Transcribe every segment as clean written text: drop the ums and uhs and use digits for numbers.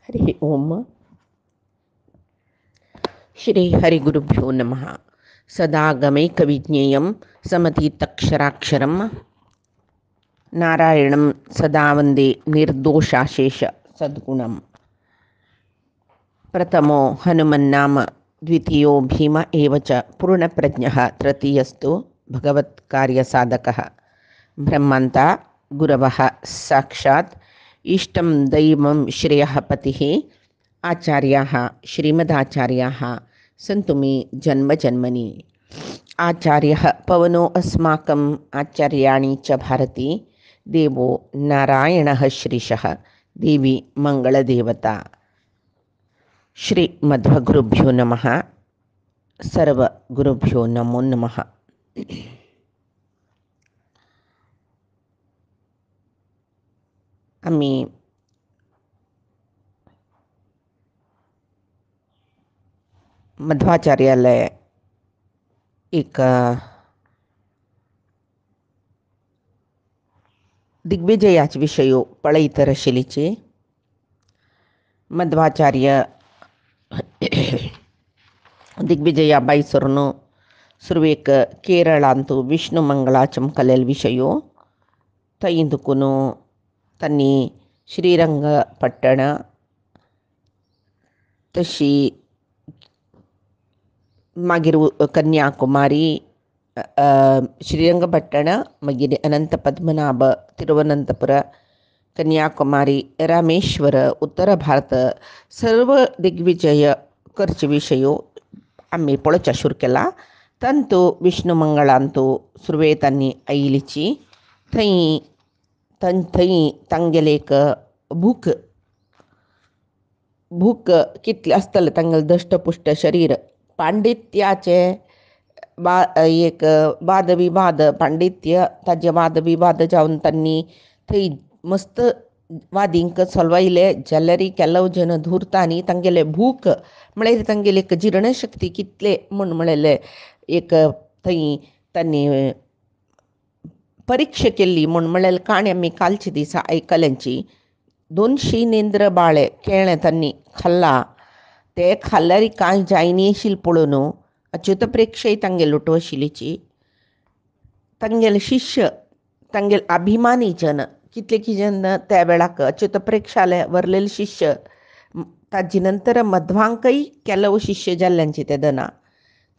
हरि ओम. श्री हरिगुरुभ्यो नमः. सदागमैकविज्ञेयं समतीतक्षराक्षरं नारायणं सदा वन्दे निर्दोषाशेष सद्गुणं. प्रथमो हनुमन्नाम द्वितीयो भीम एव च पूर्णप्रज्ञः तृतीयस्तु भगवत्कार्यसाधकः. ब्रह्मन्ता गुरवः साक्षात् इष्टं दैवं श्रेयः पतिः आचार्याः श्रीमदाचार्याः सन्तु मे जन्मजन्मनि. आचार्यः पवनो अस्माकम् आचार्याणि च भारती देवो नारायणः श्रीशः देवी मंगलदेवता. श्रीमध्वगुरुभ्यो नमः. सर्वगुरुभ्यो नमो नमः. आम्ही मध्वाचार्याला एक दिग्विजयाच विषयो पळयतर आशिल्लीचे. मध्वाचार्य दिग्विजयाबाई सरनो सुरवेक केरळांतू विष्णु मंगळाचम कलेल विषयो तैंदुकुनो तन्नी श्रीरंगपट्टण तशी मागीर कन्याकुमारी श्रीरंगपट्टण मागीर अनंत पद्मनाभ तिरुवनंतपुर कन्याकुमारी रामेश्वर उत्तर भारत सर्व दिग्विजय करचे विषयो आम्ही पळोवचा सुरू केला. तंतू विष्णु मंगळांतू सुरवे तांणी आयिल्लीची थंय तांगेले एक भूक कितले आसतले तांगेले दष्टपुष्ट शरीर पांडित्याचे एक वादविवाद पांडित्य ताजे वादविवाद जावन तांणी थंय मस्त वादींक चलवायले जाल्यार केलो जन धुरतांनी तांगेले भूक म्हळ्यार तांगेली एक जीर्णशक्ती कितले म्हूण म्हळेले एक थंय तांणी परीक्षा केल्ली म्हूण म्हळेले काणी आमी कालचे दिसा आयकल्यांची. 200 नेंद्र बाळे केळें तांणी खाल्ला. ते खाल्ल्यार कांय जायनी आशिल्लें पळोवन अच्युत प्रेक्षय तांगेले लुटो आशिल्लीची. तांगेले शिष्य तांगेले अभिमानी जन कितले जन त्या वेळाक अच्युत प्रेक्षाले व्हरलेले शिष्य ताजे नंतर मध्वांकय केलो शिष्य जाल्ल्यांचे ते दना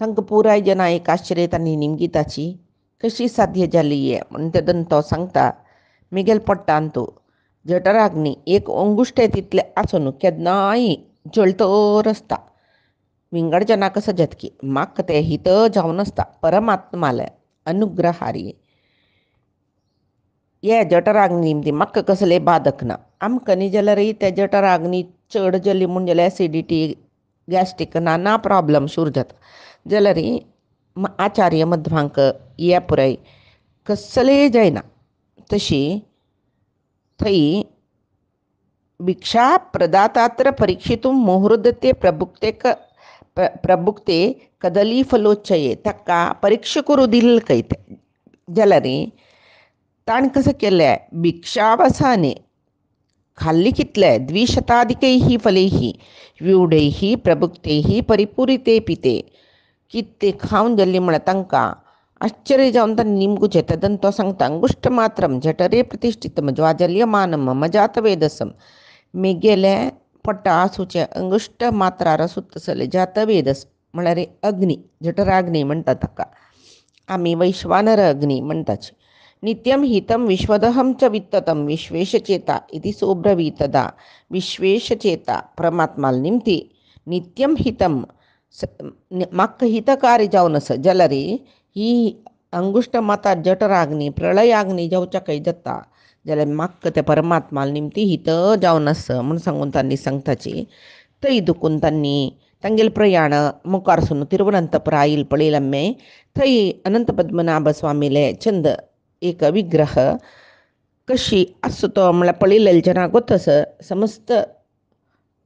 तांकां पुराय जना एक आश्चर्य तांणी निमगिताची कशी साध्य जाली हे म्हणून ते दन तो सांगता. मिगेल पट्टांतू जठराग्नी एक अंगुश्टे तितले आसून केन्नाय जळतर आसता. विंगडजना सजत की म्हाका ते हित जावन आसता परमात्माले अनुग्रहारी हे जठराग्नी ती म्हाका कसले बाधक ना. आमकां न्ही जाल्यार ते जठराग्नी चड जल्ली म्हूण जाल्यार एसिडिटी गॅस्ट्रीक नाना प्रॉब्लम सुरू जाता. जाल्यार आचार्य मध्वांक हे पुराय कसले जायना. तशी थंय भिक्षा प्रदातात्र परीक्षितुं मुहूर्दते प्रभुक्ते कदली फलोच्चये ताका परीक्षा करू दिल्ल खंय ते जाल्यार ताणें कशें केलें भिक्षावसाने खाल्ली कितले 200 फलैः व्यूढैः प्रभुक्तैः परिपूरिते पिते किते खावन जाल्ली म्हळ्यार तांकां आश्चर्य जावन तांणी निमगुचें. तदन तो सांगता अंगुश्ट मात्रम जठरे प्रतिष्ठितम ज्वाजल्यमानम मजातवेदसम मेगेले पट्टा आसूचे अंगुश्ट मात्रार सुत्तसले जातवेदस म्हळ्यार अग्नी जठराग्नी म्हणटा ताका आमी वैश्वानर अग्नी म्हणटाची. नित्यं हितं विश्वदहं च वित्ततं विश्वेशचेता इति सोब्रवीतदा. विश्वेशचेता परमात्माल निमती नित्यं हितं म्हाका हितकारी जावन आसा जाल्यार ही अंगुश्ट माता जठराग्नी प्रळयाग्नी जावच्या खंय जाता जाल्यार म्हाका ते परमात्माल निमती हित जावन आसा म्हूण सांगून तांणी सांगताची. थंय दुखून तांणी तांगेले प्रयाण मुखारसून तिरुवनंतपुरा आयल पळयलें आमी. थंय अनंत पद्मनाभ स्वामीले चंद एक विग्रह कशी आसता तो म्हळ्यार पळयलेले जना गोतस समस्त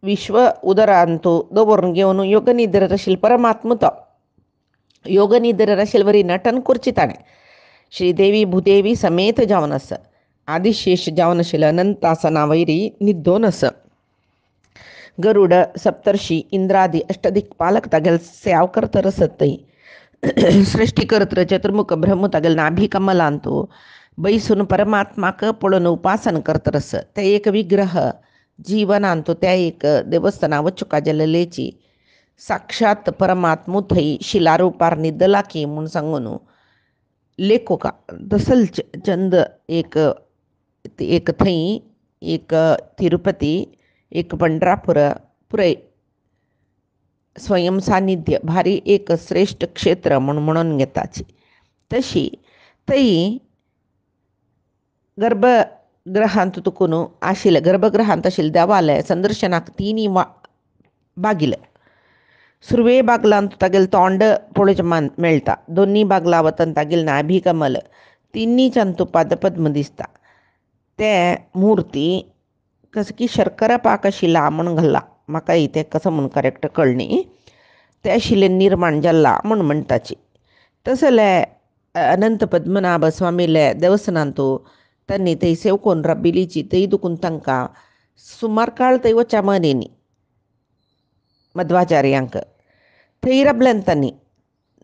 विश्व उदरांतू दवरून घेवन योगनिद्रेंत आशिल्लो परमात्मा तो योगनिद्रेंत आशिल्लो बरी नटन करची ताणें श्रीदेवी भूदेवी समेत जावन आसा आदिशेष जावन आशिल्लो अनंतासना वैरी न्हिदोन आसा. गरुड सप्तर्षी इंद्रादी अष्टदिक्पालक तागेल सेव करतर सत्तई सृष्टिकर्तर चतुर्मुख ब्रह्म तागेल नाभी कमलांतो बैसून परमात्माक पळून उपासन करतरस ते एक विग्रह जीवनांतो त्या एक देवस्थाना वचुका जललेची साक्षात परमात्मू थई शिलारूपार निदलाकी म्हणून सांगून लेखोका दसल चंद एक एक थई एक तिरुपती एक पंढरापूर पुरे स्वयं सान्निध्य भारी एक श्रेष्ठ क्षेत्र म्हणून घेताची तशी तई गर्भगृहांत तुकून आशिल्ले गर्भगृहांत आशिल्ले देवालय संदर्शनाक तिनी बागिले सुरवे बागलांत तागेल तोंड पळोवचें मेळटा दोनी बागलां वतन तागेल नाभी कमल तिनीच्यान तूं पादपद्म दिसता ते मुर्ती कसं की शर्करा पाक आशिल्ला म्हूण घाल्ला म्हाका तें कसं म्हूण करेक्ट कळनी ते आशिल्ले निर्माण जाल्ला म्हूण म्हणटाची तसले अनंत पद्मनाभ स्वामीले देवस्थानांतू त्यांनी थंय सेव करून राबिलीची थंय दुखून तांकां सुमार काळ थंय वचा मनेनी मध्वाचार्यांक थंय राबल्यान तांणी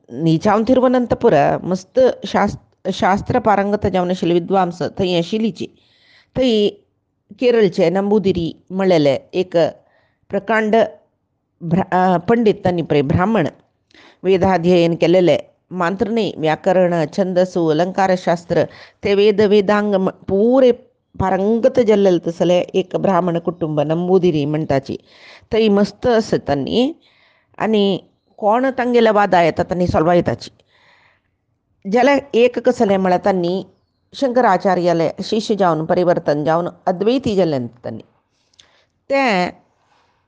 न्हिजावन तिरुवनंतपुर मस्त शास्त्र पारंगत जावन आशिल्ले विद्वांस थंय आशिल्लीची थंय केरळचे नंबुदिरी म्हणलेले एक प्रकांड पंडित तांणी ब्राह्मण वेदाध्ययन केलेले मांत्रणे व्याकरण छंदसू अलंकारशास्त्र ते वेदांग पुरे पारंगत जाल्लेले तसले एक ब्राह्मण कुटुंब नंबुदिरी म्हणटाची थंय मस्त आसा तांणी आनी कोण तांगेले वादा येता तांणी सॉल्व येताची जाल्यार एक कसलें म्हळ्यार तांणी शंकराचार्याले शिश्य जावन परिवर्तन जावन अद्वैती जाल्ले तांणी ते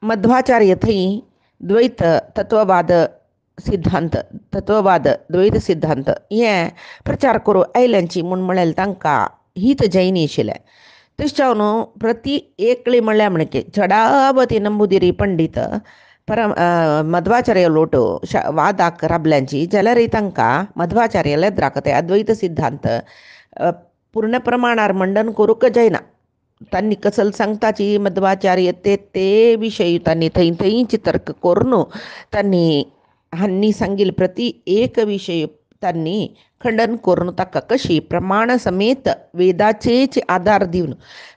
मध्वाचार्य थंय द्वैत तत्ववाद सिद्धांत तत्ववाद द्वैत सिद्धांत हे प्रचार करूं आयल्यांची म्हूण म्हळ्यार तांकां हीत जैनी आशिल्लें तशें जावन प्रती एकली म्हणल्यार म्हणके चडावती नंबुदिरी पंडीत मध्वाचार्य लोटो वादाक राबल्यांची जाल्यार तांकां मध्वाचार्याले द्राकते अद्वैत सिद्धांत पूर्ण प्रमाणार मंडन करूंक जायना तांणी कसल सांगताची मध्वाचार्य ते विशयी तांणी थंयच तर्क करून तांणी हांनी सांगिल्ले प्रती एक विशय तांणी खंडन करून ताका कशी प्रमाण समेत वेदाचेच आधार दिवन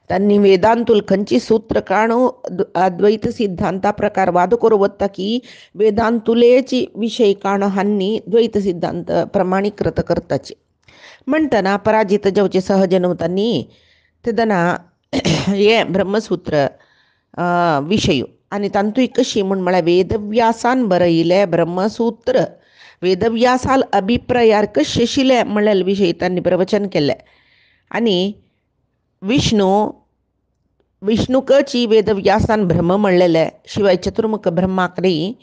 तांणी वेदांतूल खंयची सूत्र काणू अद्वैत सिद्धांता प्रकार वाद करूं वता की वेदांतुलेची विशय काणू हांनी द्वैत सिद्धांत प्रमाणीकृत करताचे म्हणटना पराजित जावचे सहज न्हू तांणी तेदना हे ब्रह्मसूत्र विशय आनी तांतूय कशी म्हूण म्हळ्यार वेदव्यासान बरयिल्ले ब्रह्मसूत्र वेदव्यासाल अभिप्रायार कशें आशिल्ले म्हणलेले विशय तांणी प्रवचन केल्लें आनी विष्णुकची वेदव्यासान ब्रह्म म्हणलेले शिवाय चतुर्मुख ब्रह्माक न्ही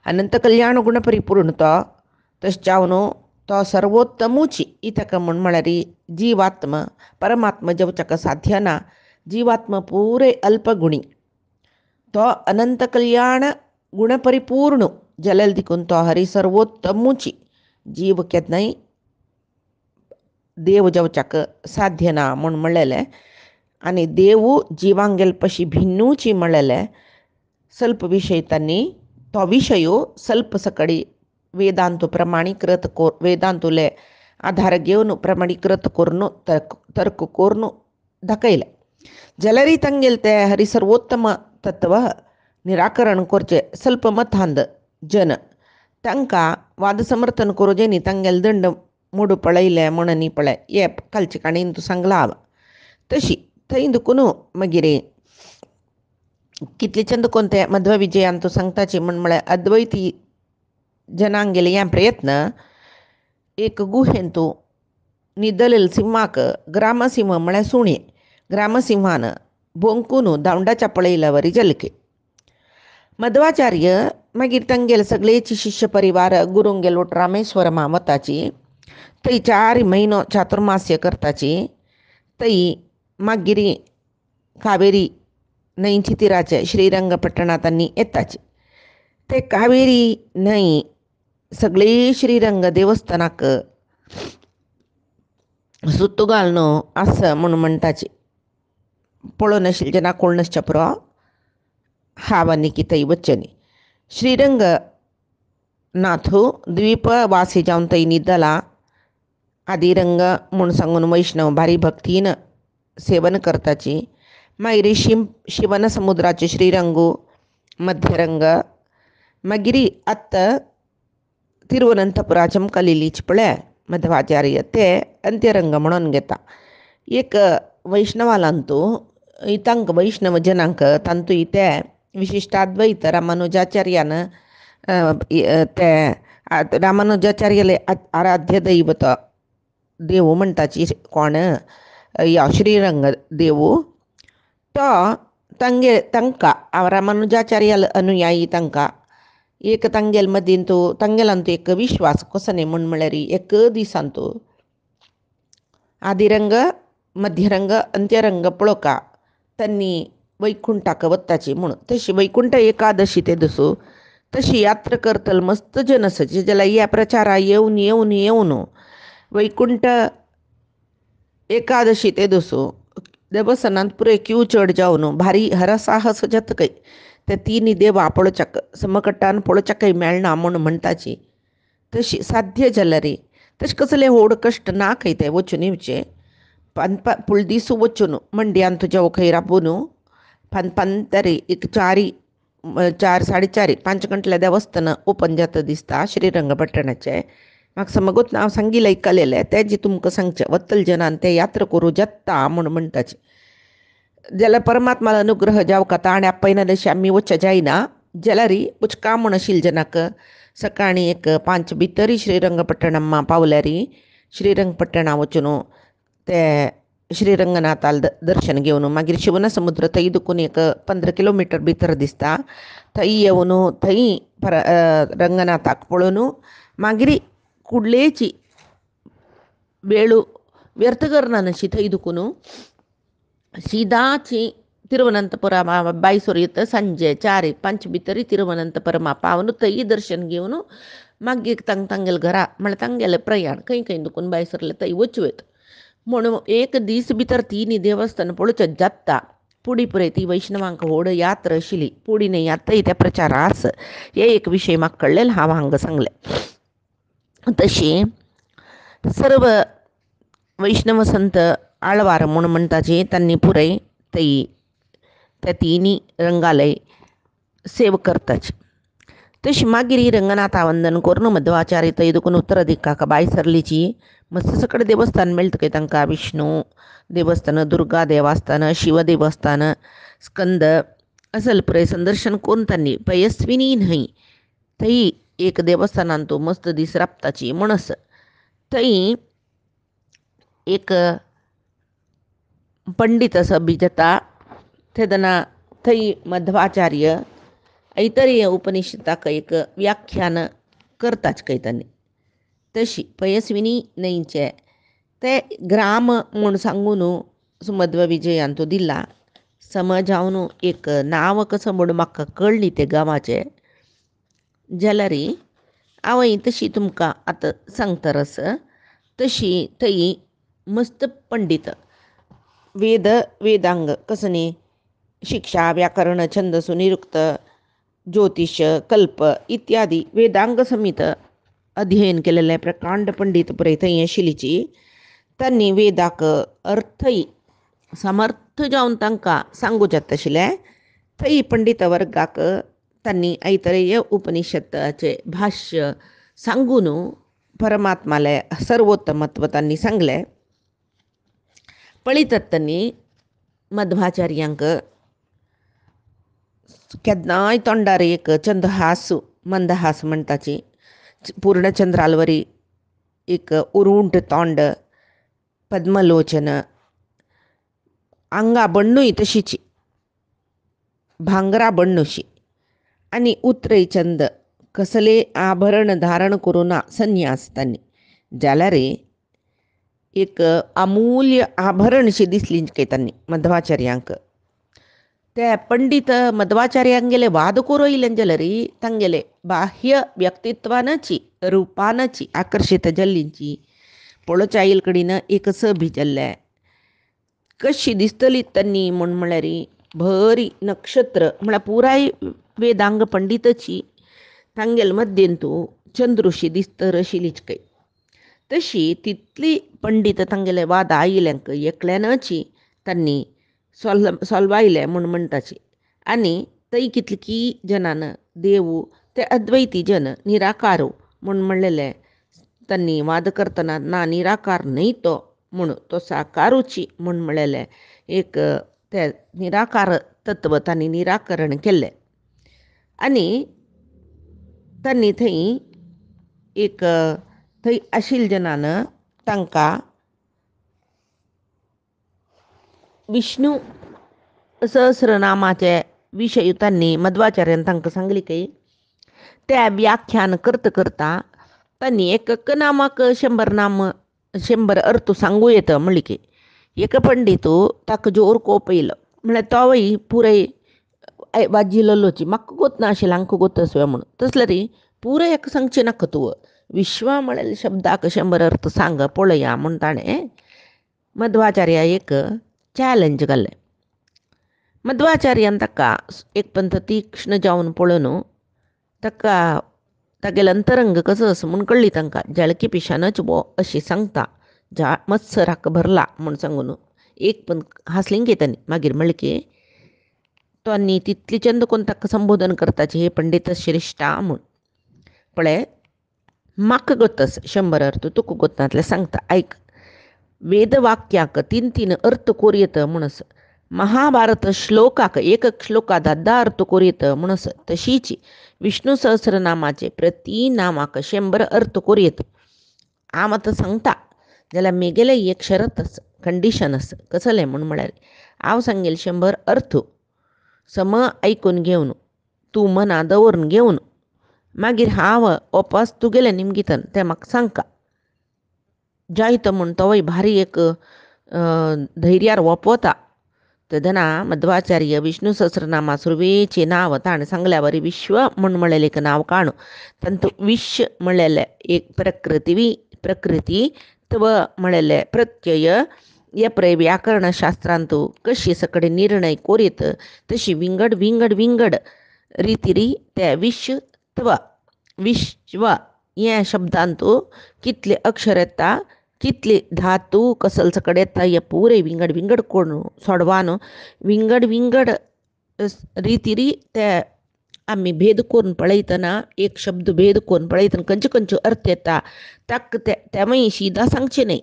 अनंत कल्याण गुणपरिपूर्ण तो तशें जावन तो सर्वोत्तमूच इतका म्हूण म्हळ्यार जीवात्म परमात्मा जावच्याक साध्य ना जीवात्मा पुरे अल्पगुणी तो अनंत कल्याण गुणपरिपूर्ण जाल्यार देखून तो हरी सर्वोत्तमूच जीव केन्नाय देव जावच्याक साध्य ना म्हूण म्हणलेलें आनी देव जिवांक गेले पशी भिन्नूच म्हणलेलें ಸ್ವಲ್ಪ विशय तांणी तो विशय ಸ್ವಲ್ಪ सकडी वेदांत प्रमाणीकृत वेदांतुले आधार घेवन प्रमाणीकृत करून तर्क करून दाखयले जाल्यार तांगेले ते हरी सर्वोत्तम तत्व निराकरण करचे ಸ್ವಲ್ಪ मतांध जन तांकां वाद समर्थन करूं न्ही तांगेले दंड मोडू पळयले म्हणून न्ही पळय हे कालचे काणयेन तूं सांगला तशी थंय दुखून मागीर कितलेच्यान दुखून ते मध्व विजयान तूं सांगताची म्हळ्यार अद्वैती जनांक गेले हे प्रयत्न एक गुहेन तूं न्हिदलेले सिंहाक ग्रामसिंह म्हळ्यार सुणे ग्रामसिंहान भोंकून दांडाच्या पळयल्या वरी जलके मध्वाचार्य मागीर तांगेले सगळेची शिश्य परिवार गुरूंगेलो रामेश्वरमा वताची थंय 4 म्हयनो चातुर्मास्य करताची थंय मागीर कावेरी न्हंयची तिराचे श्रीरंगपट्टणा तांणी येताची ते कावेरी न्हंय सगळे श्रीरंग देवस्थानाक सुत्तू घालून आस म्हूण म्हणटाची पळोवन आशिल्ले जेन्ना कोण नासचे पुरो हावानी की तई वच्चनी श्रीरंग नाथू द्वीप वासी जावन तई निद्दला आदिरंग म्हूण सांगून वैष्णव भारी भक्तीन सेवन करताची मागीर शिवन समुद्राचे श्रीरंगू मध्यरंग मागिरी आत्त तिरुवनंतपुराचे आमकां लिलीचे पळय मध्वाचार्य ते अंत्यरंग म्हणून घेता एक वैष्णवालांतू इतांक वैष्णव जनांक तांतू ते विशिष्टाद्वैत रामानुजाचार्यान ते रामानुजाचार्यले आराध्य दैवत देव म्हणटाची कोण या श्रीरंग देवू तो तांकां रामानुजाचार्याल अनुयायी तांकां एक तांगेल मदीं तांगेलांतू एक विश्वास कसो न्ही म्हळ्यार एक दिसांतू आदिरंग मध्यरंग अंत्यरंग पळोवका तांणी वैकुंठाक वताची म्हणून तशी वैकुंठ एकादशी ते दसू तशी यात्रा करतल मस्त जन आसाचे जाल्यार ह्या प्रचारा येवन येवन येवन वैकुंठ एकादशी ते दसू देवस्थानांत पुरे क्यू चड जावन भारी हरसाहस जातकय ते तिनी देवा पळोवच्याक समकट्टान पळोवच्याकय मेळना म्हूण म्हणटाची तशी साध्य जाल्यार तशें कसले व्हड कश्ट ना खंय ते वचून येवचे फुल दीस वचून मंड्यान तुज्या खंय राबून तरी एक 4-4:30 गंटल्या देवस्थान ओपन जाता दिसता श्रीरंगपट्टणाचें म्हाका समगूत हांव सांगिल्लें आयकलेलें तें तुमकां सांगचें वत्तल जनान ते यात्रा करूं जाता म्हूण म्हणटाचें जाल्यार परमात्मा अनुग्रह जावं ताणे आपयना तशें आमी वचचें जायना जाल्यार उचका म्हूण आशिल्ल्या जनाक सकाळीं एक 5 भितर श्रीरंगपट्टणमा पावल्यार श्रीरंगपट्टणा वचून ते श्रीरंगनाथाल दर्शन घेवन मागीर शिवनसमुद्र थंय दुखून एक 15 किलोमिटर भितर दिसता थंय येवन थंय रंगनाथाक पळोवन मागीर कुडलेची वेळ व्यर्थ करना अशी थंय दुखून सीदाची तिरुवनंतपुरम बायसोर येता सांजे 4-5 भितर तिरुवनंतपुरमा पावन थंय दर्शन घेवन मागीर तांगेले घरा म्हळ्यार तांगेलें प्रयाण खंय खंय दुखून बायसोरले थंय वचवेत म्हणून एक दीस भितर तिनी देवस्थान पळोवचें जाता पुडी पुरे ती वैष्णवांक व्हड यात्रा आशिल्ली पुडी न्ही आतांय त्या प्रचारास हे एक विशय म्हाका कळ्ळें हांव हांगा सांगलें तशी सर्व वैष्णव संत आळवार म्हूण म्हणटाची तांणी पुराय थंय त्या तिनी रंगालय सेव करताची तशी मागीर ही रंगनाथा वंदन करून मध्वाचार्य थंय दुखून उत्तर दिकाक बायसरलीची मस्त सकट देवस्थान मेळटकय तांकां विष्णू देवस्थान दुर्गा देवस्थान शिव देवस्थान स्कंद असल पुराय संदर्शन करून तांणी पयस्विनी न्हंय थंय एक देवस्थानान तूं मस्त दीस राबताची म्हणस थंय एक पंडीत असो बी जाता तेदना थंय मध्वाचार्य ऐतरेय उपनिषदाक एक व्याख्यान करताच खंय तांणी तशी पयस्विनी न्हंयचे ते ग्राम म्हूण सांगून सुमध्व विजयान तो दिला समज हांव एक नांव कसो म्हूण म्हाका कळ्ळी ते गांवाचें जाल्यार हांव तशी तुमकां आतां सांगता रस तशी थंय मस्त पंडीत वेदांग कसो न्ही शिक्षा व्याकरण छंद सुनिरुक्त ज्योतिष कल्प इत्यादी वेदांग समीत अध्ययन केलेले प्रकांड पंडीत पुराय थंय आशिल्लीची तांणी वेदाक अर्थय समर्थ जावन तांकां सांगूं जाता आशिल्लें थंय पंडीत वर्गाक तांणी ऐतरेय उपनिषदाचें भाश्य सांगून परमात्माले सर्वोत्तमत्व तांणी सांगलें पळयतात तांणी मध्वाचार्यांक केन्नाय तोंडार एक चंदहास मंदहास म्हणटाची पूर्णचंद्रालवरी एक उरूंट तोंड पद्मलोचन आंगा बण्णूय तशीची भांगरा बण्णुशी आनी उत्रय चंद कसले आभरण धारण करुना संन्यास तांणी जाल्यार एक अमूल्य आभरण शी दिसली काय तांणी मध्वाचार्यांक ते पंडीत मध्वाचार्यांगेले वाद करूं येयलें जाल्यार तांगेले बाह्य व्यक्तित्वानाची रुपानाची आकर्शीत जाल्लींची पळोवच्या आयल कडेन एक सभी जाल्ले कशी दिसतली तांणी म्हूण म्हळ्यार भरी नक्षत्र म्हळ्यार पुराय वेदांग पंडितची तांगेल मध्येंतू चंद्रुशी दिसतर आशिल्लीच काय. तशी तितली पंडित तांगेले वाद आयिल्यांक एकल्यानची तांणी सोल्वायले म्हूण म्हणटाची. आनी थंय कितलीकी जनान देव ते अद्वैती जन निराकारू म्हूण म्हणलेले तांणी वाद करतना ना निराकार न्हय तो म्हूण तो साकारूची म्हूण म्हणलेले एक ते निराकार तत्व तांणी निराकरण केल्लें. आनी तांणी थंय एक थंय आशिल्ल्या जनान तांकां विष्णू सहस्रनामाचे विशय तांणी मध्वाचार्यान तांकां सांगली काय. त्या व्याख्यान करता तांणी एक नामाक 100 नाम 100 अर्थ सांगू येता म्हणली की. एक पंडितू ताका जोर कोप येयलो म्हळ्यार तोवय पुराय वाजिल्लोची म्हाका गोत नाशिल्लें हांकां गोतसवे म्हणून. तसले रे पुराय एक सांगचें नाका तुवें, विश्वा म्हळ्यार शब्दाक 100 अर्थ सांग पळया म्हूण ताणें मध्वाचार्या एक चॅलेंज घाल्लें. मध्वाचार्यान ताका एक पंत तीक्ष्ण जावन पळोवन ताका तागेलो अंतरंग कसो आसा म्हूण कळ्ळी तांकां. जळकी पिशानच वो अशी सांगता मत्सराक भरला म्हूण सांगून एक पंत हांसलीं गे तांणी. मागीर म्हणलें की तो न्ही तितली चंद कोन्न ताका संबोधन करताची हे पंडित श्रेश्ठा म्हूण. पळय म्हाका गोतस 100 अर्थ तुका गोत ना सांगता आयक. वेदवाक्याक 3 अर्थ कोर येता म्हूण आसा. महाभारत श्लोकाक एक श्लोका 10 अर्थ कोर येता म्हूण आसा. तशीच विष्णू सहस्रनामाचे प्रती नामाक 100 अर्थ कोर येता. हांव आतां सांगता जाल्यार म्हगेले एक शरत आसा, कंडिशन आसा. कसलें म्हूण म्हळ्यार हांव सांगेल 100 अर्थ सम आयकून घेवन तूं मना दवरून घेवन मागीर हांव ओपास तुगेलें निमगितन तें म्हाका सांगता. जायतो म्हूण तोवय भारी एक धैर्यार ओपवता. तेदना मध्वाचार्य विष्णू सहस्रनामा सुरवेचें नांव ताणें सांगल्या वरी विश्व म्हूण म्हणलेलें एक नांव काणू. तांतू विश्व म्हणलेलें एक प्रकृती त्व म्हणलेलें प्रत्यय हे पळय व्याकरणशास्त्रांतू कशी सकडेन निर्णय कोरीत तशी विंगड रितीरी ते विश्व ह्या शब्दांतू कितले अक्षर येता कितले धातू कसल सकड येता हे पुरे विंगड कोण सोडवान विंगड रितीरी ते आमी भेद करून पळयतना एक शब्द भेद करून पळयतना खंयच्यो अर्थ येता ताका तेवूय शिदा सांगचें न्हय.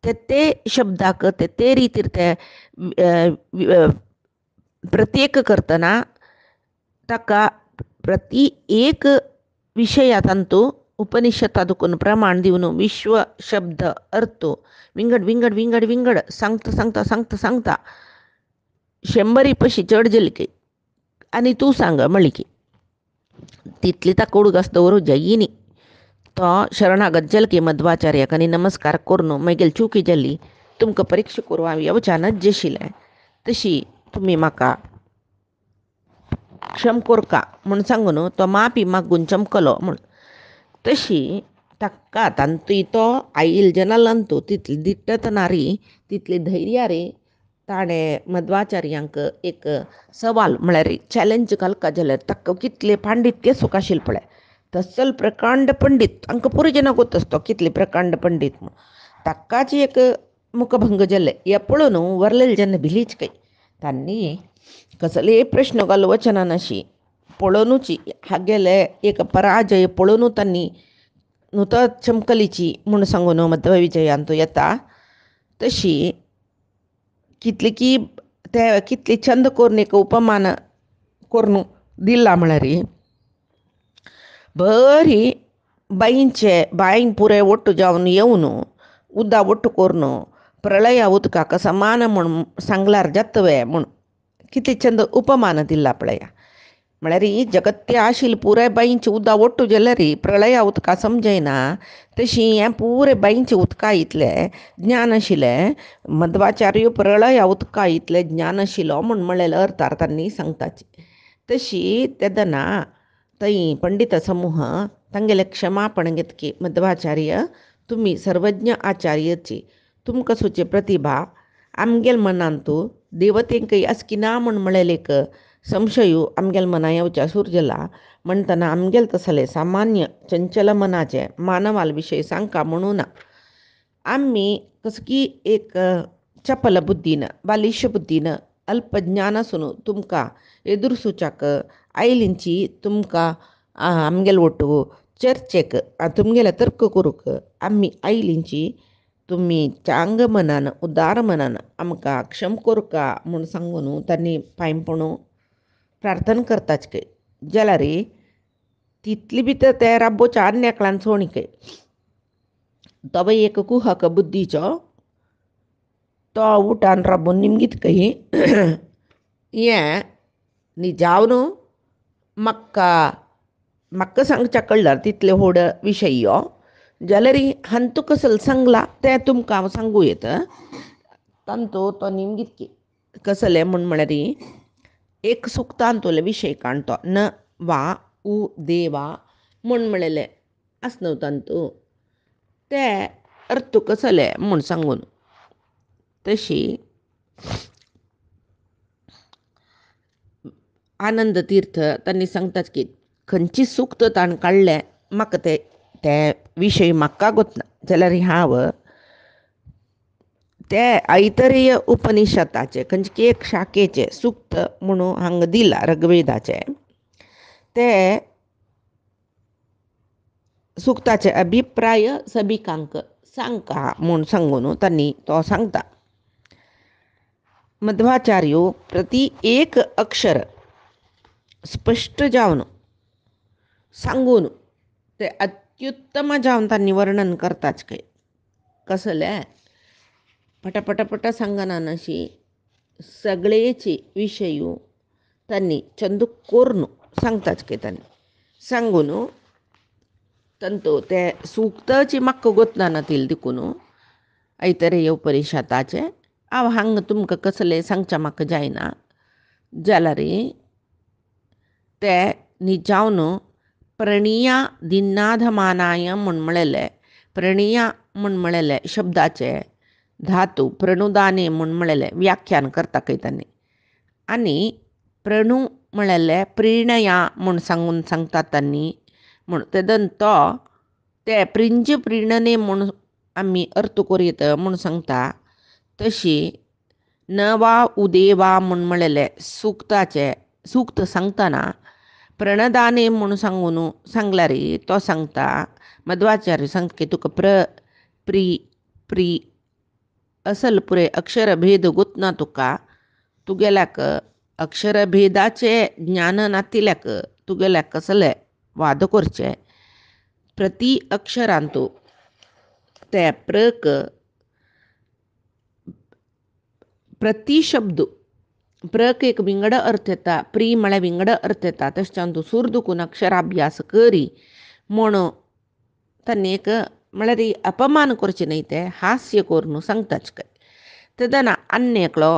ते शब्दाक ते रितीर ते प्रत्येक करतना ताका प्रती एक विशयातांतू उपनिषदां दुखून प्रमाण दिवन विश्व शब्द अर्थ विंगड सांगता 100 पशी चड जाली की आनी तूं सांग म्हणली की तितली ताका उडगास दवरूं जायिनी. तो शरणागत जाल की मध्वाचार्याक आनी नमस्कार करून मागीर चुकी जाली तुमकां परीक्षा करूं हांव येवचानच जाशिल्लें तशी तुमी म्हाका क्षम कोरका म्हूण सांगून तो माफी मागून चमकलो म्हूण. तशी ताका तांतूय तो आईल जनालांतू तितली दिट्टत नारी तितली धैर्यारी ताणें मध्वाचार्यांक एक सवाल म्हळ्यार चॅलेंज घालका जाल्यार ताका कितले पांडित्य सुख आशिल्लें पळय. तसल प्रकांड पंडीत हांकां पुरो जना गोतस तो कितले प्रकांड पंडीत म्हूण. ताकाच एक मुखभंग जाल्ले हे पळोवन वरलेले जेन्ना भिलीच काय तांणी कसले प्रश्न घालवचना नाशी पळोवनूच हागेले एक पराजय पळोवन तांणी नुत चमकलीची म्हूण सांगून मध्वविजयांत येता. तशी कितली छंद करून एक उपमान करून दिला म्हळ्यार बरी बाईन पुरे ಒಟ್ಟು जावन येवन उदक ಒಟ್ಟು करून प्रलय उदकाक समान म्हूण सांगल्यार जातवे म्हूण कितले चंद उपमान दिला पळया. म्हळ्यार जगत्य आशिल्लें पुराय बाईंचें उदक ಒಟ್ಟು जाल्यार प्रलय उदका समजयना. तशी हें पुरे बाईंचें उदका इतलें ज्ञान आशिल्लें मध्वाचार्य प्रलय उदका इतलें ज्ञान आशिल्लो म्हूण म्हणलेलो अर्थार तांणी सांगताची. तशी तेदना थंय पंडित समूह तांगेले क्षमापण घेत की मध्वाचार्य तुमी सर्वज्ञ आचार्यची तुमकां सुची प्रतिभा आमगेल मनांतू देवतेंकय आसकी ना म्हण म्हळेलेक संशयू आमगेल मना येवच्या सुरजला म्हणटना आमगेल तसले सामान्य चंचल मनाचे मानवाल विषय सांगका म्हणून आम्ही कसकी एक चपल बुद्धीनं बालिश बुद्धीनं अल्पज्ञान असून तुमका एದುರುಸುಚಾಕ आयलींची तुमका आमगेल ಒಟ್ಟು चर्चेक तुमगेला तर्क करूक आम्ही आयलींची तुम्ही चांग मनानं उदार मनानं आमकां क्षम कोरका म्हूण सांगून तांणी पायंपणू प्रार्थना करताच काय जाल्यार तितली भितर ते राबोच्या आन्याकलान सोणीकय तो बाई एक कुहक बुद्धीचो तो उठान राबून निमगीत कही हें न्ही जावन म्हाका सांगच्या कळ्ळार तितले व्हड विशय यो जाल्यार हांतू कसल सांगला तें तुमकां हांव सांगू येता तांतू तो निमगीत कसले म्हूण म्हळ्यार एक सुक्तांतुले विशय काणतो न वा उ देवा म्हूण म्हळेले आसनव तांतू ते अर्थ कसले म्हूण सांगून तशी आनंद तीर्थ तांणी सांगतात की खंयची सुक्त ताण काडलें म्हाका ते विशय म्हाका गोतना जाल्यार हांव ते ऐतरेय उपनिशदाचे खंयचे एक शाखेचे सुक्त म्हणून हांगा दिला ऋग्वेदाचे ते सुक्ताचे अभिप्राय सबिकांक सांगका म्हूण सांगून तांणी तो सांगता मध्वाचार्यो प्रति एक अक्षर स्पष्ट जावन सांगून ते अत्युत्तम जावन तांणी वर्णन करताच काय कसले पटापटापटा सांगनान अशी सगळेची विशयू तांणी चंदू कोरून सांगताच काय तांणी सांगून तंतू ते सुक्ताची म्हाका गोतना नातील देखून ऐतरेय उपनिशदाचे हांव हांगा तुमकां कसले सांगचे म्हाका जायना जाल्यार ते न्ही जावन प्रणिया दिनाधमानाय म्हूण म्हळेले प्रणिया म्हूण म्हळेले शब्दाचे धातू प्रणुदाने म्हूण म्हळेले व्याख्यान करता खंय तांणी आनी प्रणू म्हळेले प्रिणया म्हूण सांगतात तांणी म्हूण तेदन तो ते प्रिंज प्रिणने म्हूण आमी अर्थ करीत म्हूण सांगता तशी न वा उदेवा म्हूण म्हळेले सुक्त सांगतना प्रणदाने म्हूण सांगून सांगल्यार तो सांगता मध्वाचार्य सांगता की तुका प्री असल पुरे अक्षरभेद गोतना तुगेल्याक अक्षरभेदाचे ज्ञान नातिल्याक तुगेल्याक कसले वाद करचे प्रति अक्षरांतू ते प्रति शब्द प्रक एक विंगड अर्थ येता प्री म्हळ्यार विंगड अर्थ येता तशें तूं सूर दुखून अक्षराभ्यास करी म्हूण तांणी एक म्हळ्यार अपमान करचें न्हय ते हास्य करून सांगताच काय तेदना आनी एकलो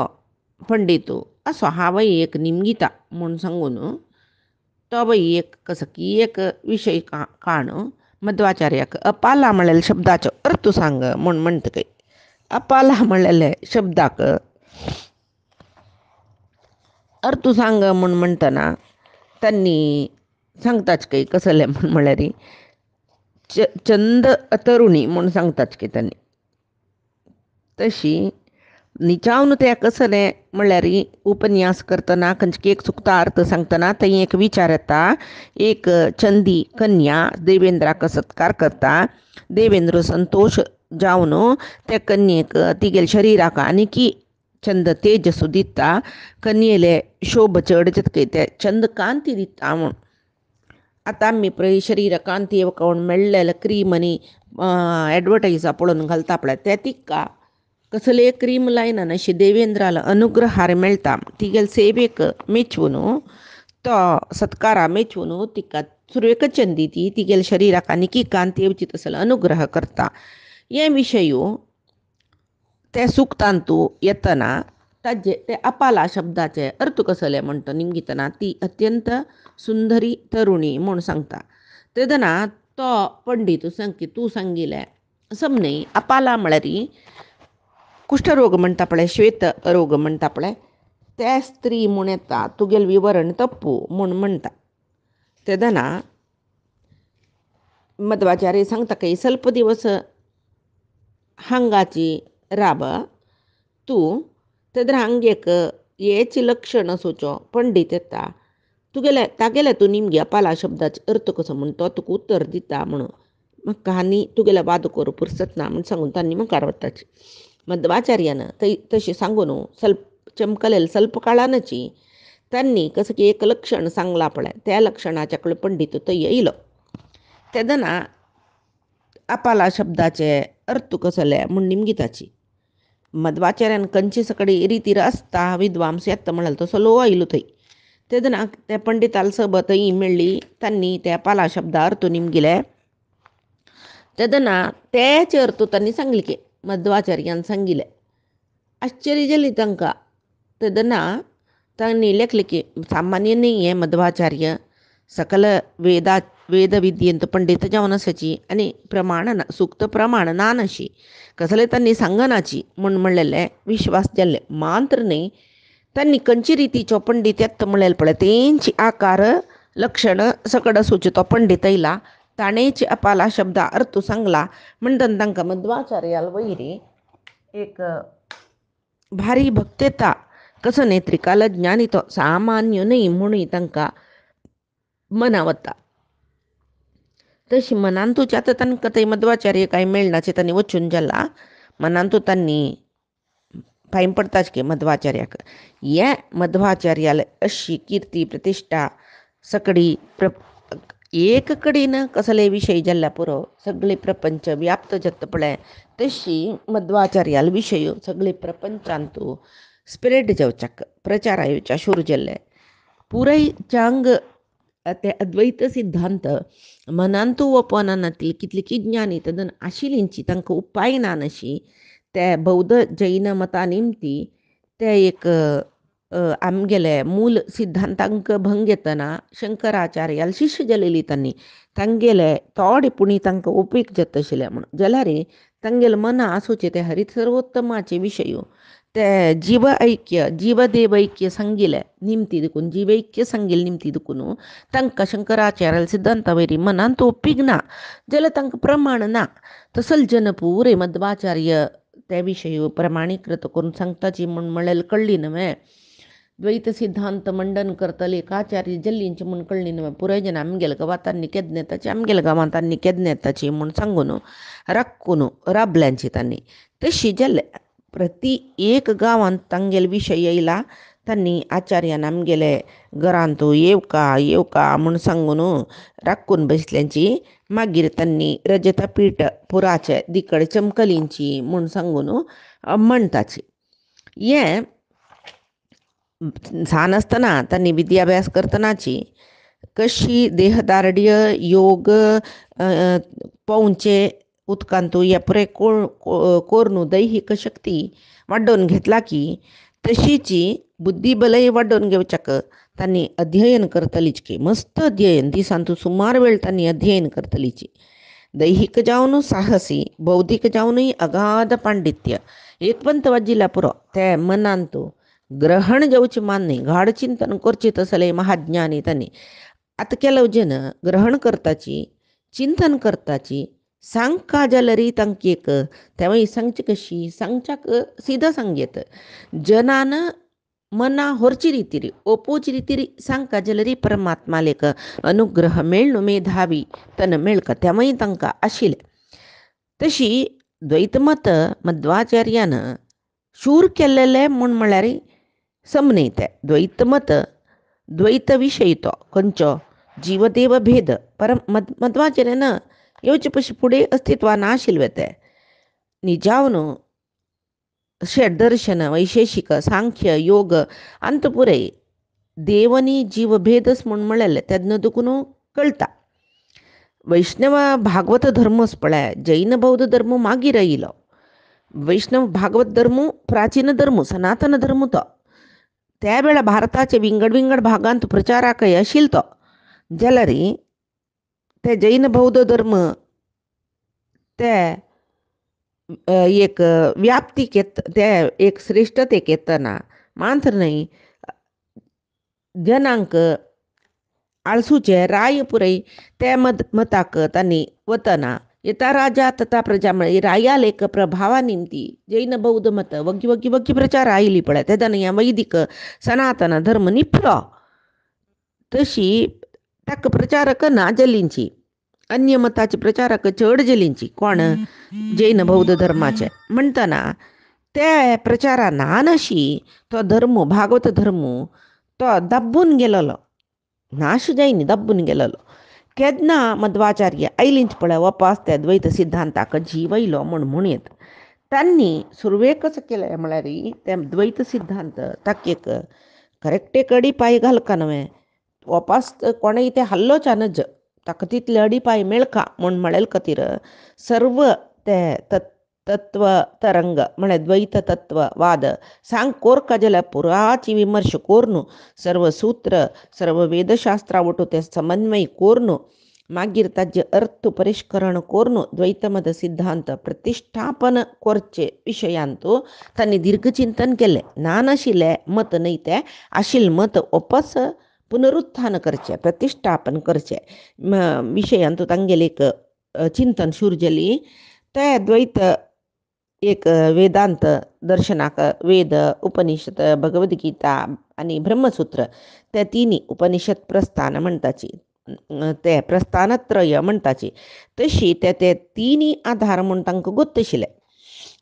पंडितू असो हांवय एक निमगिता म्हूण सांगून तो बाई एक कसो की एक विशय काण मध्वाचार्याक अपाला म्हळेल्या शब्दाचो अर्थ सांग म्हूण म्हणटा काय अपाला म्हळेले शब्दाक अर्थ सांग म्हूण म्हणटना तांणी सांगताच काय कसले म्हूण म्हळ्यार चंद तरुणी म्हूण सांगताच की तांणी तशी निचावन ते कसले म्हळ्यार उपन्यास करतना खंयचे एक सुक्ता अर्थ सांगतना थंय एक विचार येता एक चंदी कन्या देवेंद्राक सत्कार करता देवेंद्र संतोष जावन त्या कन्येक तिगेल्या शरिराक आनीकी चंद तेजसू दिता कन्येले शोभ चड जातकय ते चंद कांती दिता म्हूण आतां आमी पळय शरीर कांती कोण मेळ्ळेले क्रीम आनी एडवर्टायजा पळोवन घालता पळय ते तिका कसले क्रीम लायनान अशी देवेंद्राला अनुग्रहार मेळटा तिगेले सेवेक मेचून तो सत्कारा मेचून तिका सुरवेक चंदी ती तिगेल्या शरिराक आनीकी कांती येवची तसलो अनुग्रह करता हे विशयू ते सुक्तांतू येतना ताजे ते अपाला शब्दाचे अर्थ कसले म्हणटा निमगितना ती अत्यंत सुंदरी तरुणी म्हूण सांगता तेदना तो पंडीत तूं सांगिले समने अपाला म्हळ्यार कुष्ठरोग म्हणटा पळय श्वेत रोग म्हणटा पळय त्या स्त्री म्हूण येता तुगेल विवरण तप्पू म्हूण म्हणटा. तेदना मध्वाचार्य सांगता काही ಸ್ವಲ್ಪ दिवस हांगाची राब तूं तेदर हांगेक हेची लक्षण सोचो पंडीत येता तागेले तूं निमगे अपाला शब्दाचो अर्थ कसो म्हूण तो तुका उत्तर दिता म्हणून म्हाका आनी तुगेले वाद करूं पुरसत ना म्हूण सांगून तांणी मुखार वताची. मध्वाचार्यान तशी सांगून चमकलेल ಸ್ವಲ್ಪ काळानची त्यांनी कसं की एक लक्षण सांगला पळय त्या लक्षणाच्या कडेन पंडीत थंय येयलो. तेदना अपाला शब्दाचे अर्थ कसले म्हूण निमगिताची. मध्वाचार्यान कंची सकडी रितीर असता विद्वांस येता म्हणाल तसो लो आयलो थंय. तेदना त्या पंडिताल सब थंय मेळ्ळी तांणी त्या अपाला शब्दा अर्थ निमगिले. तेदना तेचे अर्थ तांणी सांगले की मध्वाचार्यान सांगिले. आश्चर्य जाली तांकां. तेदना तांणी लेखले की सामान्य नाही हे मध्वाचार्य सकल वेदविद्येंत पंडित जावन आसाची आनी प्रमाण सूक्त प्रमाण ना नशी कसले तांणी सांगनाची म्हूण म्हणलेले विश्वास जाल्ले. मात्र न्ही तांणी खंयची रितीचो पंडीत येता म्हणलेले पळय तेंची आकार लक्षण सकड सुचे तो पंडीत येयला ताणेच अपाला शब्द अर्थ सांगला म्हणटन तांकां मध्वाचार्याल वयरी एक भारी भक्त येता. कसो नेत्रिकाल ज्ञानी तो सामान्य न्ही म्हणून तांकां मना वता. तशी मनांतूच आतां तांकां थंय मध्वाचार्य कांय मेळनाचे तांणी वचून जाला. मनांतू तांणी फायन पडताच की मध्वाचार्याक हे मध्वाचार्याल अशी कीर्ती प्रतिश्ठा सकडी एक कडेन कसले विशय जाल्ल्या पुरो सगळे प्रपंच व्याप्त जाता पळय तशी मध्वाचार्याल विशय सगळे प्रपंचांतू स्प्रेड जावच्याक प्रचार येवच्या सुरू जाल्ले. पुराय चांग ते अद्वैत सिद्धांत मनांतू वपनानातली कितलीकी ज्ञानी तदन आशिल्लींची तांकां उपाय ना नशी ते बौद्ध जैन मता निमती ते एक आमगेले मूल सिद्धांतांक भंग येतना शंकराचार्याल शिश्य जालेली तांणी तांगेले थोडे पुणी तांकां उपेग जाता आशिल्ले म्हणून जाल्यार तांगेले मना आसोचे ते हरीत सर्वोत्तमाचे विशय ते जीव ऐक्य जीवदेव ऐक्य सांगिले निमती देखून जीवैक्य सांगिले निमती देखून तांकां शंकराचार्याल सिद्धांता वयरी मनांत उपेग ना जाल्यार तांकां प्रमाण ना. तसल जन पुरे मध्वाचार्य त्या विशय प्रमाणीकृत करून सांगताची म्हूण म्हणलेले कळ्ळी न्हय. द्वैत सिद्धांत मंडन करतले एक आचार्य जल्लींचे म्हूण कळ्ळी न्हय. पुराय जन आमगेल्या गांवांतांनी केदन येताची आमगेल्या गांवांतांनी केदन येताची म्हूण सांगून राखून राबल्यांची तांणी तशी जाल्ले. प्रति एक गांवांत तांगेले विशय येयला तांणी आचार्यान आमगेले घरांतू येवका म्हूण सांगून राखून बसल्यांची. मागीर तांणी रजतपीठ पुराचे दिकड चमकलींची म्हूण सांगून म्हणटाची. हें सानासतना तांणी विद्याभ्यास करतनाची कशी देहदार्ढ्य योग पोवचे उदकांतू हे पुरे कोरून दैहिक शक्ती वाडोवन घेतला की तशीची बुद्धीबलय वाडोवन घेवच्याक तांणी अध्ययन करतलीच की मस्त अध्ययन दिसांतू सुमार वेळ तांणी अध्ययन करतलीची. दैहिक जावन साहसी बौद्धीक जावनूय अगाध पांडित्य एकपंत वाजिल्ल्या पुरो ते मनांतू ग्रहण जावचें मान्य गाढ चिंतन करचें तसले महाज्ञानी तांणी आतां केलो जन ग्रहण करताची चिंतन करताची सांगका जाल्यार तांकां एक तेव्हा सांगची कशी सांगच्याक सिदा सांगयत जनान मना होरची रितीरी ओपोची रितीरी सांगका जाल्यार परमात्मा लेक अनुग्रह मेळ्ळो मेधावी तन मेळका तेव्हाय तांकां आशिल्लें. तशी द्वैतमत मध्वाचार्यान शूर केल्लेले म्हूण म्हळ्यार समनयते. द्वैतमत द्वैत विशय तो खंयचो जीवदेव भेद पर मध्वाचार्यान येवचे पयशे फुडें अस्तित्वा नाशिल्ले ते निजावन षड्दर्शन वैशेषिक सांख्य योग अंत पुरे देवनी जीवभेदस म्हूण म्हणलेले तेदना देखून कळटा. वैष्णव भागवत धर्मच पळय जैन बौद्ध धर्म मागीर आयलो. वैष्णव भागवत धर्म प्राचीन धर्म सनातन धर्म तो त्या वेळा भारताचे विंगड भागांत प्रचाराकय आशिल्लो तो जाल्यार ते जैन बौद्ध धर्म ते एक व्याप्तीक येता ते एक श्रेष्ठतेक येतना मात्र न्हय जनांक आळसूचे राय पुरई त्या मताक तांणी वतना येता राजा तथा प्रजा म्हळ्यार रायाल एक प्रभावा निमती जैन बौद्ध मत वग्गी वग्गी वग्गी प्रचार आयली पळय तेदान ह्या वैदिक सनातन धर्म निपलो तशी ताका प्रचारक ना जल्लींची अन्य मताचे प्रचारक चड जल्लींची कोण जैन बौद्ध धर्माचे म्हणटना त्या प्रचारा नानशी तो धर्म भागवत धर्म तो दब्बून गेलोलो नाश जायनी दब्बून गेलोलो केन्ना मध्वाचार्य आयलींच पळय वपास त्या द्वैत सिद्धांताक जीव येयलो म्हणीत तांणी सुरवेक कसं केलें म्हळ्यार ते द्वैत सिद्धांत ताका एक करेक्ट एक अडीपाय घालका न्हय वपास कोणेय ते हल्लोच नज ताका तितले अडीपाय मेळका म्हळेल खातीर सर्व ते तत्व तरंग म्हळ्यार द्वैत तत्ववाद सांग कोरका जाल्यार पुराची विमर्श कोरून सर्व सूत्र सर्व वेदशास्त्रा वटू ते समन्वय कोरून मागीर ताजे अर्थ परिष्करण करून द्वैतमत सिद्धांत प्रतिष्ठापन करचे विशयांतू तांणी दीर्घचिंतन केलें नाशिल्लें मत न्हय तें आशिल्लें मत वापस पुनरुत्थान करचें प्रतिष्ठापन करचें विशयांतू तांगेलें एक चिंतन सुरू जाली ते द्वैत एक वेदांत दर्शनाक वेद उपनिषद भगवद्गीता आनी ब्रह्मसूत्र ते तिनी उपनिषद प्रस्थान म्हणटाची ते प्रस्थानत्रय म्हणटाची तशी ते तिनी आधार म्हूण तांकां गोत्त आशिल्ले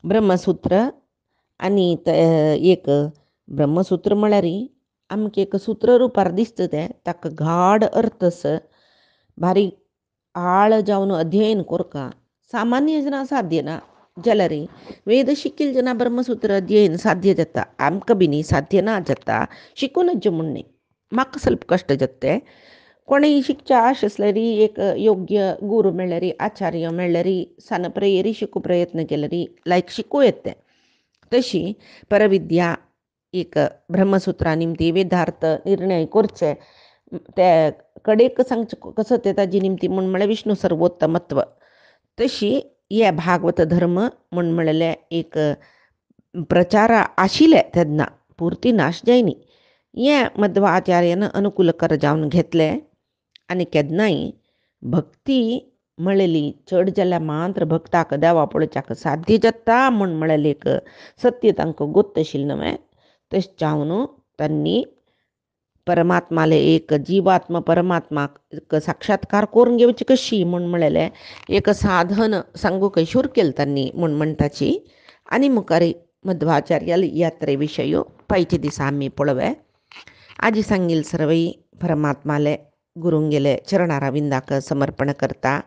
ब्रह्मसूत्र आनी एक ब्रह्मसूत्र म्हळ्यार आमकां एक सूत्र रुपार दिसता तें ताका गाढ अर्थस भारी आळ जावन अध्ययन कोरका सामान्य जना साध्य ना जाल्यार वेद शिकिल्ल जना ब्रह्मसूत्र अध्ययन साध्य जाता आमकां बी न्ही साध्य ना जाता शिकूनच म्हूण न्ही म्हाका ಸ್ವಲ್ಪ कश्ट जाता तें कोणेय शिकच्या आश आसल्यार एक योग्य गुरू मेळ्ळ्यार आचार्य मेळ्ळ्यार सान प्रेयरी शिकू प्रयत्न केल्यार लायक शिकूं येता तें तशी परविद्या एक ब्रह्मसूत्रा निमती वेदार्थ निर्णय करचे ते कडेक सांगचे कसो ते ताजी निमती म्हूण म्हळ्यार विष्णू सर्वोत्तमत्व तशी हे भागवत धर्म म्हूण म्हणलें एक प्रचार आशिल्ले तेन्ना पुर्ती नाश जायनी हे मध्वाचार्यान अनुकूलकर जावन घेतलें आनी केन्नाय भक्ती म्हळेली चड जाल्यार मात्र भक्ताक देवा पळोवच्याक साध्य जाता म्हूण म्हळेलें एक सत्य तांकां गोत्त आशिल्लें न्हय तशें जावन तांणी परमात्माले एक जीवात्म परमात्माक साक्षात्कार करून घेवची कशी म्हूण म्हळेलें एक साधन सांगूक शूर केलें तांणी म्हूण म्हणटाची आनी मुखार मध्वाचार्याल यात्रे विशय पायचे दिसा आमी पळोवया आजी सांगिल सर्वई परमात्माले गुरुंगेले चरणारविंदाक समर्पण करता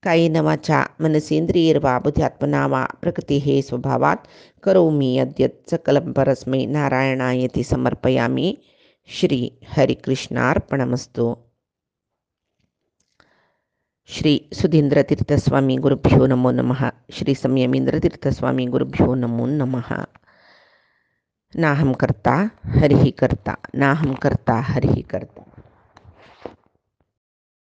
कायेन वाचा मनसेंद्रियैर्वा बुद्ध्यात्मना वा प्रकृतिः स्वभावात् करोमि यद्यत् सकलं परस्मै नारायणायेति समर्पयामि श्री हरिकृष्णार्पणमस्तु श्री सुधींद्रतीर्थस्वामी गुरुभ्यो नमो नमः श्री संयमींद्रतीर्थस्वामी गुरुभ्यो नमो नमः नाहं कर्ता हरिः कर्ता नाहं कर्ता हरिः कर्ता।